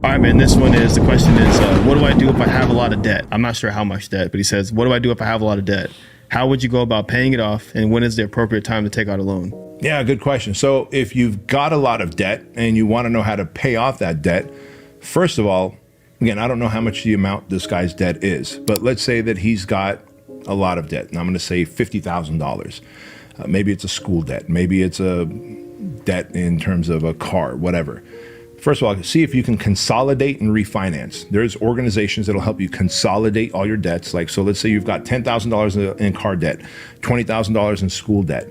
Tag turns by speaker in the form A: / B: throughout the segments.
A: All right, man, this one is, the question is, what do I do if I have a lot of debt? I'm not sure how much debt, but he says, what do I do if I have a lot of debt? How would you go about paying it off? And when is the appropriate time to take out a loan?
B: Yeah, good question. So if you've got a lot of debt and you want to know how to pay off that debt, first of all, again, I don't know how much the amount this guy's debt is, but let's say that he's got a lot of debt. And I'm going to say $50,000. Maybe it's a school debt. Maybe it's a debt in terms of a car, whatever. First of all, see if you can consolidate and refinance. There's organizations that'll help you consolidate all your debts. Like, so let's say you've got $10,000 in car debt, $20,000 in school debt,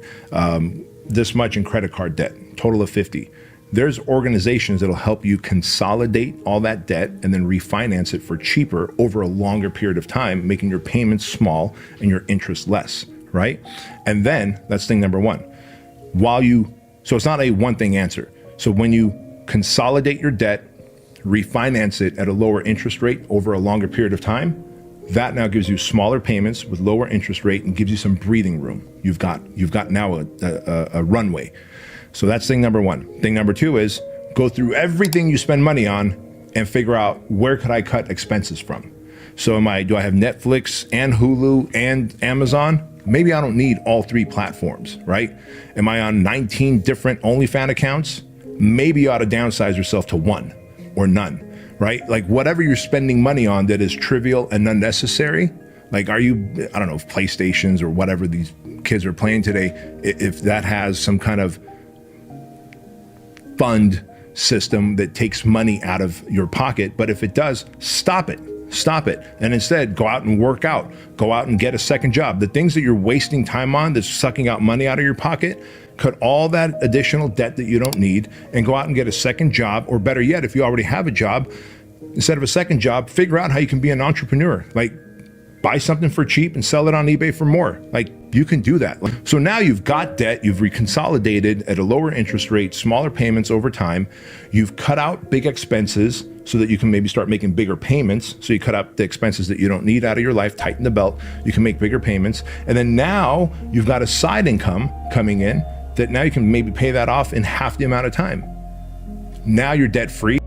B: this much in credit card debt, total of 50. There's organizations that'll help you consolidate all that debt and then refinance it for cheaper over a longer period of time, making your payments small and your interest less, right? And then that's thing number one. So it's not a one thing answer. So when you consolidate your debt, refinance it at a lower interest rate over a longer period of time, that now gives you smaller payments with lower interest rate and gives you some breathing room. You've got now a runway. So that's thing number one. Thing number two is go through everything you spend money on and figure out, where could I cut expenses from? So do I have Netflix and Hulu and Amazon? Maybe I don't need all three platforms, right? Am I on 19 different OnlyFans accounts? Maybe you ought to downsize yourself to one or none, right? Like whatever you're spending money on that is trivial and unnecessary, like I don't know, PlayStations or whatever these kids are playing today, if that has some kind of fund system that takes money out of your pocket, but if it does, stop it. And instead go out and work out, go out and get a second job. The things that you're wasting time on that's sucking out money out of your pocket, cut all that additional debt that you don't need and go out and get a second job, or better yet, if you already have a job, instead of a second job, figure out how you can be an entrepreneur. Like buy something for cheap and sell it on eBay for more. Like you can do that. So now you've got debt, you've reconsolidated at a lower interest rate, smaller payments over time. You've cut out big expenses so that you can maybe start making bigger payments. So you cut out the expenses that you don't need out of your life, tighten the belt, you can make bigger payments. And then now you've got a side income coming in that now you can maybe pay that off in half the amount of time. Now you're debt free.